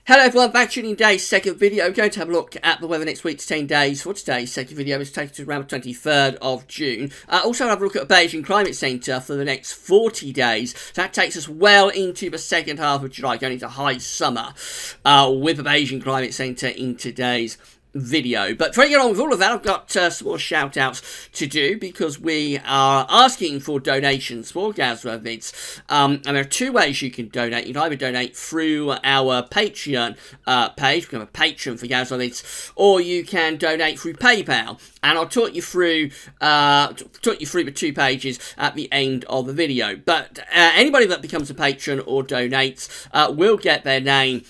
Hello everyone, back tuning in today's second video. We're going to have a look at the weather next week's 10 days. For today's second video, it's taken to around the 23rd of June. Also have a look at the Beijing Climate Center for the next 40 days. So that takes us well into the second half of July, going into high summer with the Beijing Climate Center in today's video. But before I get on with all of that, I've got some more shout outs to do because we are asking for donations for Gazra vids, and there are two ways you can donate. You can either donate through our Patreon page, become a patron for Gazra vids, or you can donate through PayPal, and I'll talk you through the two pages at the end of the video. But anybody that becomes a patron or donates will get their name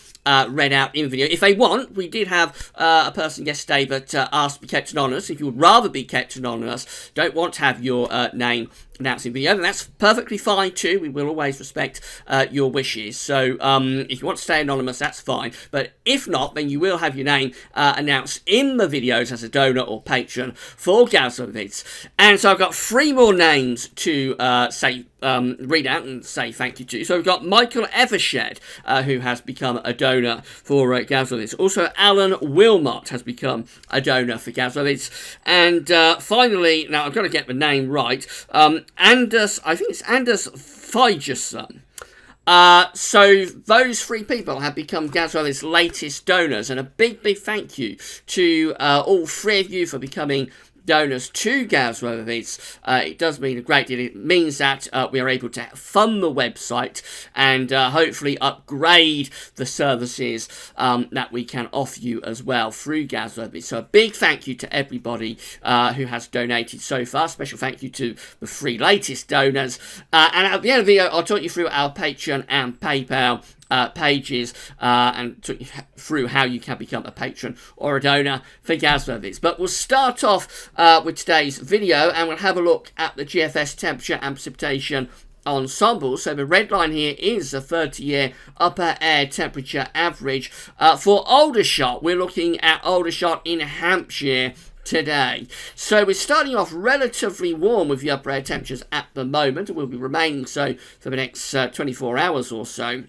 read out in the video. If they want, we did have a person yesterday that asked to be kept anonymous. If you would rather be kept anonymous, don't want to have your name announced in video, then that's perfectly fine too. We will always respect your wishes. So if you want to stay anonymous, that's fine. But if not, then you will have your name announced in the videos as a donor or patron for Gazra vids. And so I've got three more names to read out and say thank you to. So we've got Michael Evershed, who has become a donor for Gazra vids. Also, Alan Wilmot has become a donor for Gazra vids. And finally, now I've got to get the name right, Anders, I think it's Anders Figerson. So those three people have become Gazra vids' latest donors, and a big thank you to all three of you for becoming donors to Gazra vids. It does mean a great deal. It means that we are able to fund the website and hopefully upgrade the services that we can offer you as well through Gazra vids. So a big thank you to everybody who has donated so far. Special thank you to the three latest donors. And at the end of the video, I'll talk you through our Patreon and PayPal pages and took you through how you can become a patron or a donor for Gazra vids. But we'll start off with today's video, and we'll have a look at the GFS temperature and precipitation ensemble. So the red line here is the 30-year upper air temperature average. For Aldershot, we're looking at Aldershot in Hampshire today. So we're starting off relatively warm with the upper air temperatures at the moment, and will be remaining so for the next 24 hours or so.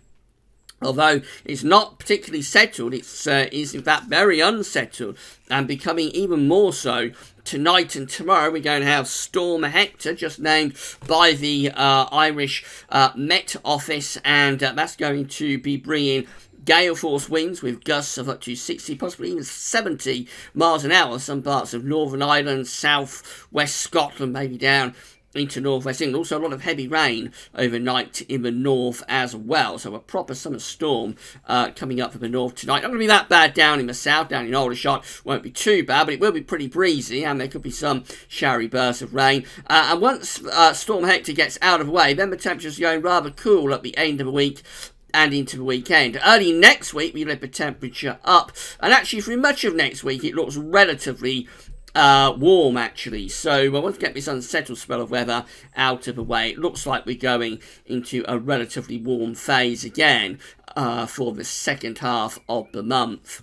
Although it's not particularly settled, it's is in fact very unsettled and becoming even more so tonight and tomorrow. We're going to have Storm Hector, just named by the Irish Met Office, and that's going to be bringing gale force winds with gusts of up to 60, possibly even 70 miles an hour. Some parts of Northern Ireland, south west Scotland, maybe down into northwest England. Also a lot of heavy rain overnight in the north as well. So a proper summer storm coming up from the north tonight. Not going to be that bad down in the south. Down in Aldershot won't be too bad, but it will be pretty breezy, and there could be some showery bursts of rain. And once Storm Hector gets out of the way, then the temperatures are going rather cool at the end of the week and into the weekend. Early next week, we lift the temperature up, and actually through much of next week, it looks relatively warm actually. So I want to get this unsettled spell of weather out of the way. It looks like we're going into a relatively warm phase again for the second half of the month.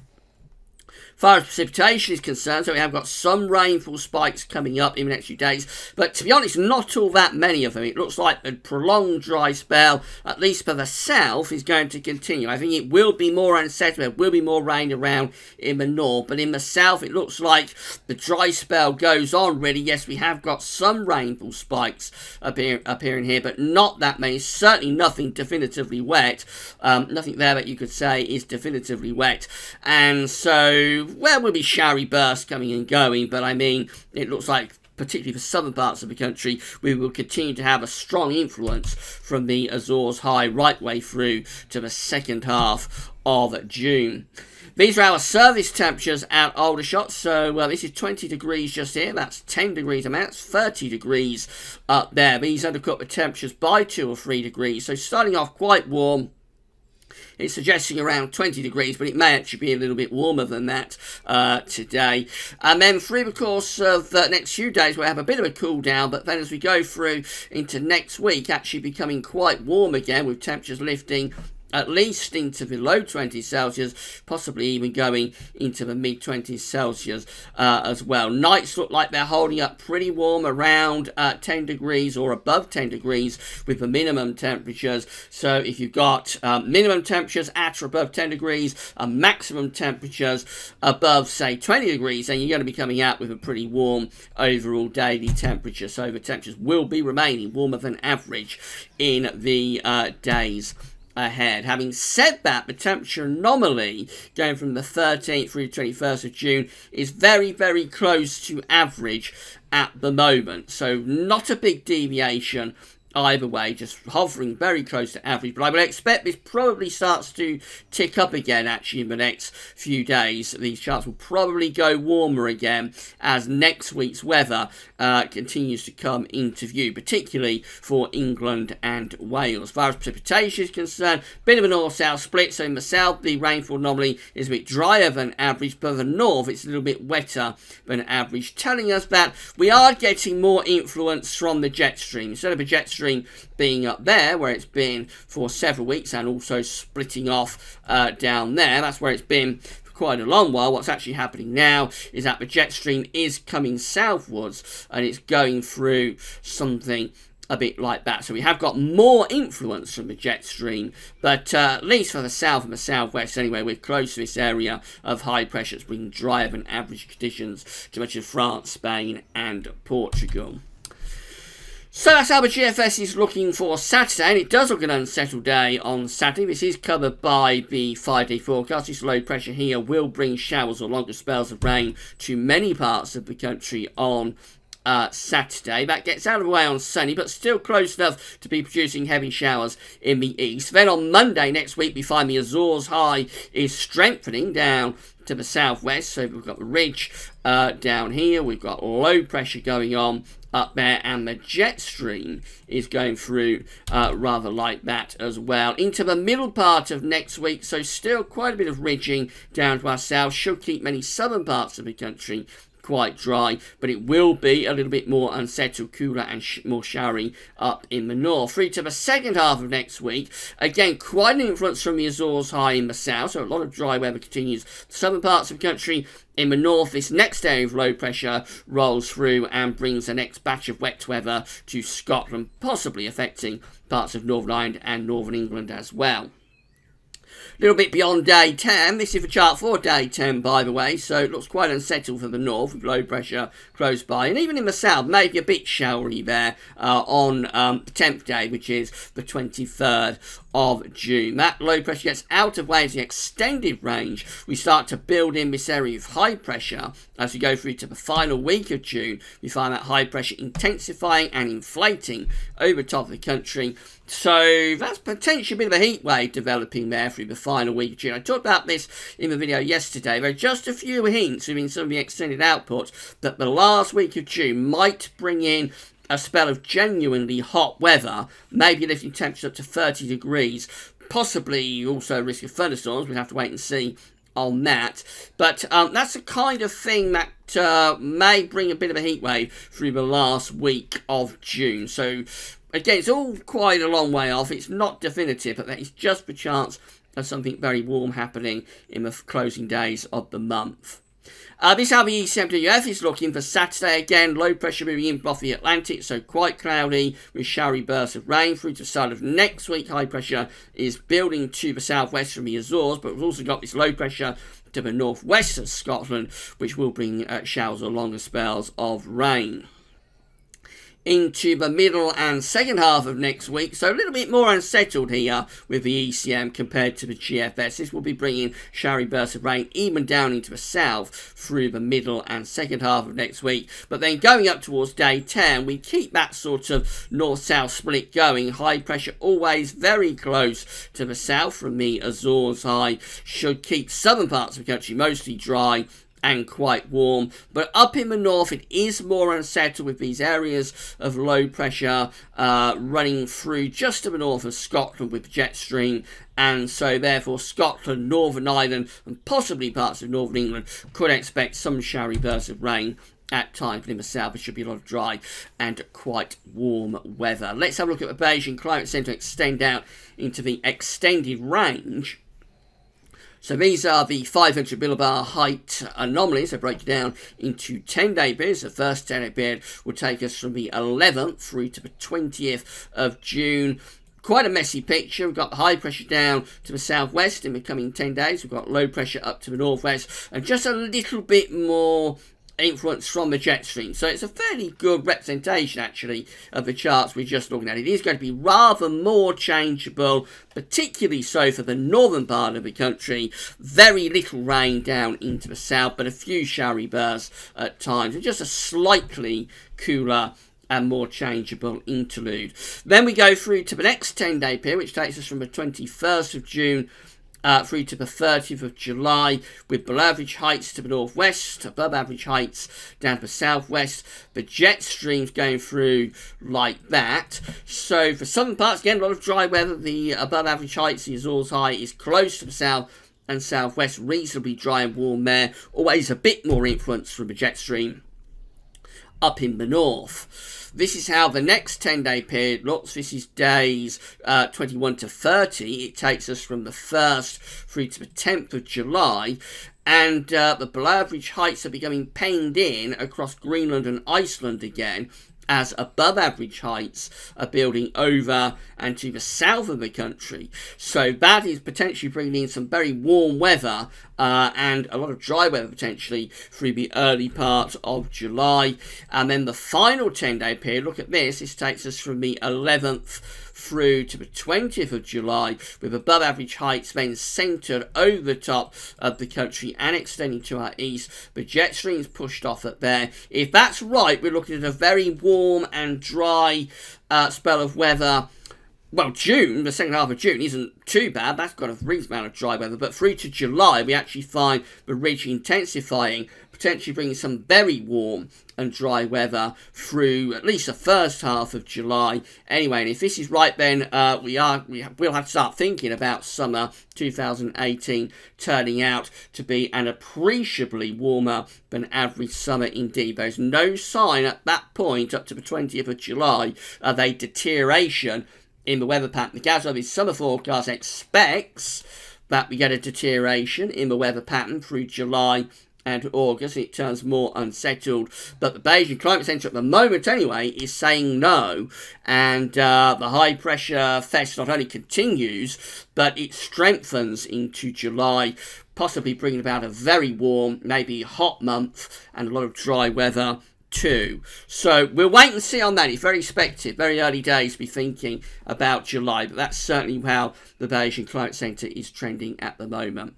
As far as precipitation is concerned, so we have got some rainfall spikes coming up in the next few days, but to be honest, not all that many of them. It looks like a prolonged dry spell, at least for the south, is going to continue. I think it will be more unsettled. There will be more rain around in the north, but in the south, it looks like the dry spell goes on, really. Yes, we have got some rainfall spikes appearing here, but not that many. Certainly nothing definitively wet. Nothing there that you could say is definitively wet. And so, well, will be showery bursts coming and going, but I mean, it looks like, particularly for southern parts of the country, we will continue to have a strong influence from the Azores High right way through to the second half of June. These are our service temperatures at Aldershot. So, well, this is 20 degrees just here. That's 10 degrees. I mean, that's 30 degrees up there. These undercut the temperatures by 2 or 3 degrees. So, starting off quite warm. It's suggesting around 20 degrees, but it may actually be a little bit warmer than that today. And then through the course of the next few days, we'll have a bit of a cool down, but then as we go through into next week, actually becoming quite warm again, with temperatures lifting at least into the low 20s Celsius, possibly even going into the mid 20s Celsius as well. Nights look like they're holding up pretty warm, around 10 degrees or above 10 degrees with the minimum temperatures. So if you've got minimum temperatures at or above 10 degrees and maximum temperatures above, say, 20 degrees, then you're going to be coming out with a pretty warm overall daily temperature. So the temperatures will be remaining warmer than average in the days ahead. Having said that, the temperature anomaly going from the 13th through the 21st of June is very, very close to average at the moment. So not a big deviation either way, just hovering very close to average. But I would expect this probably starts to tick up again actually in the next few days. These charts will probably go warmer again as next week's weather continues to come into view, particularly for England and Wales. As far as precipitation is concerned, bit of a north-south split. So in the south, the rainfall normally is a bit drier than average, but the north, it's a little bit wetter than average, telling us that we are getting more influence from the jet stream. Instead of a jet stream being up there where it's been for several weeks and also splitting off down there, that's where it's been for quite a long while. What's actually happening now is that the jet stream is coming southwards and it's going through something a bit like that. So we have got more influence from the jet stream, but at least for the south and the southwest anyway, we're close to this area of high pressure. It's bringing drier than average conditions to much of France, Spain and Portugal. So that's how the GFS is looking for Saturday, and it does look an unsettled day on Saturday. This is covered by the 5-day forecast. This low pressure here will bring showers or longer spells of rain to many parts of the country on Saturday. That gets out of the way on sunny, but still close enough to be producing heavy showers in the east. Then on Monday next week, we find the Azores High is strengthening down to the southwest. So we've got the ridge down here. We've got low pressure going on up there, and the jet stream is going through rather like that as well into the middle part of next week. So still quite a bit of ridging down to our south, should keep many southern parts of the country quite dry, but it will be a little bit more unsettled, cooler and more showery up in the north. Through to the second half of next week, again quite an influence from the Azores High in the south, so a lot of dry weather continues. The southern parts of the country in the north, this next area of low pressure rolls through and brings the next batch of wet weather to Scotland, possibly affecting parts of Northern Ireland and Northern England as well. A little bit beyond day 10, this is the chart for day 10 by the way, so it looks quite unsettled for the north with low pressure close by, and even in the south maybe a bit showery there on the 10th day, which is the 23rd of June. That low pressure gets out of Wales, the extended range. We start to build in this area of high pressure as we go through to the final week of June. We find that high pressure intensifying and inflating over top of the country. So that's potentially a bit of a heat wave developing there through the final week of June. I talked about this in the video yesterday. There are just a few hints within some of the extended output that the last week of June might bring in a spell of genuinely hot weather, maybe lifting temperatures up to 30 degrees, possibly also a risk of thunderstorms. We'll have to wait and see on that. But that's the kind of thing that may bring a bit of a heat wave through the last week of June. So again, it's all quite a long way off. It's not definitive, but that is just the chance of something very warm happening in the closing days of the month. This is how the ECMWF is looking for Saturday. Again, low pressure moving in off the Atlantic, so quite cloudy with showery bursts of rain through to the start of next week. High pressure is building to the southwest from the Azores, but we've also got this low pressure to the northwest of Scotland, which will bring showers or longer spells of rain into the middle and second half of next week. So a little bit more unsettled here with the ECM compared to the GFS. This will be bringing showery bursts of rain even down into the south through the middle and second half of next week. But then going up towards day 10, we keep that sort of north-south split going. High pressure always very close to the south from the Azores High should keep southern parts of the country mostly dry and quite warm, but up in the north it is more unsettled with these areas of low pressure running through just to the north of Scotland with jet stream, and so therefore Scotland, Northern Ireland and possibly parts of Northern England could expect some showery bursts of rain at times, but in the south there should be a lot of dry and quite warm weather. Let's have a look at the Beijing Climate Center extend out into the extended range. So these are the 500 millibar height anomalies. I break it down into 10-day periods. The first 10-day period will take us from the 11th through to the 20th of June. Quite a messy picture. We've got the high pressure down to the southwest in the coming 10 days. We've got low pressure up to the northwest, and just a little bit more influence from the jet stream. So it's a fairly good representation actually of the charts we're just looking at. It is going to be rather more changeable, particularly so for the northern part of the country. Very little rain down into the south, but a few showery bursts at times, and just a slightly cooler and more changeable interlude. Then we go through to the next 10-day period, which takes us from the 21st of June through to the 30th of July, with below average heights to the northwest, above average heights down to the southwest. The jet streams going through like that. So for southern parts, again, a lot of dry weather. The above average heights, the Azores High, is close to the south and southwest, reasonably dry and warm there. Always a bit more influence from the jet stream up in the north. This is how the next 10-day period looks. This is days 21 to 30. It takes us from the 1st through to the 10th of July. And the below average heights are becoming penned in across Greenland and Iceland again, as above average heights are building over and to the south of the country. So that is potentially bringing in some very warm weather and a lot of dry weather potentially through the early part of July. And then the final 10-day period, look at this, this takes us from the 11th through to the 20th of July, with above average heights then centred over the top of the country and extending to our east. The jet streams pushed off at there. If that's right, we're looking at a very warm and dry spell of weather. Well, June, the second half of June, isn't too bad. That's got a reasonable amount of dry weather. But through to July, we actually find the ridge intensifying, potentially bringing some very warm and dry weather through at least the first half of July. Anyway, and if this is right, then we'll have to start thinking about summer 2018 turning out to be an appreciably warmer than average summer indeed. There's no sign at that point, up to the 20th of July, of a deterioration in the weather pattern. The Azores summer forecast expects that we get a deterioration in the weather pattern through July and August. It turns more unsettled, but the Beijing Climate Center at the moment anyway is saying no, and the high pressure fest not only continues, but it strengthens into July, possibly bringing about a very warm, maybe hot month and a lot of dry weather too. So we'll wait and see on that. It's very speculative, very early days to be thinking about July, but that's certainly how the Beijing Climate Center is trending at the moment.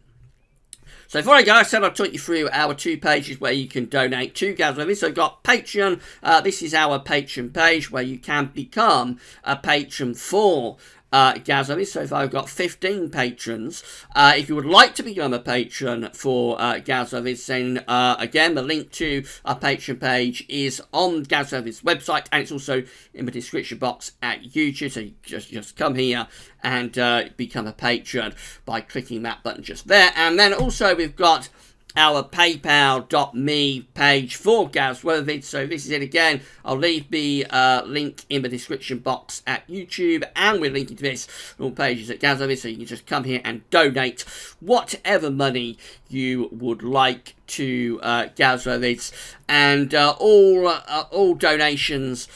So before I go, I said I'll talk you through our 2 pages where you can donate to Azores. So I've got Patreon. This is our Patreon page where you can become a patron for Azores. So if I've got 15 patrons, if you would like to become a patron for Azores, then again, the link to our Patreon page is on Azores' website, and it's also in the description box at YouTube. So you just come here and become a patron by clicking that button just there. And then also we've got our paypal.me page for Azores. So this is it again. I'll leave the link in the description box at YouTube, and we're linking to this on all pages at Azores, so you can just come here and donate whatever money you would like to Azores, and all donations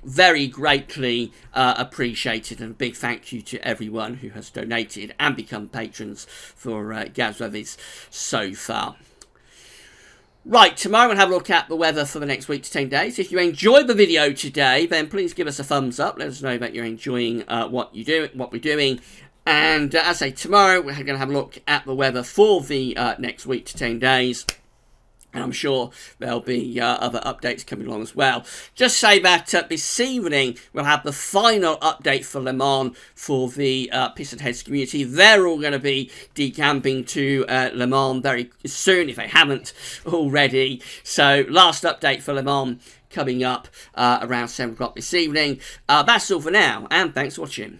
very greatly appreciated, and a big thank you to everyone who has donated and become patrons for Azores so far. Right, tomorrow we'll have a look at the weather for the next week to 10 days. If you enjoyed the video today, then please give us a thumbs up. Let us know that you're enjoying what we're doing. And as I say, tomorrow we're going to have a look at the weather for the next week to 10 days. And I'm sure there'll be other updates coming along as well. Just say that this evening we'll have the final update for Le Mans for the Piston Heads community. They're all going to be decamping to Le Mans very soon, if they haven't already. So last update for Le Mans coming up around 7 o'clock this evening. That's all for now, and thanks for watching.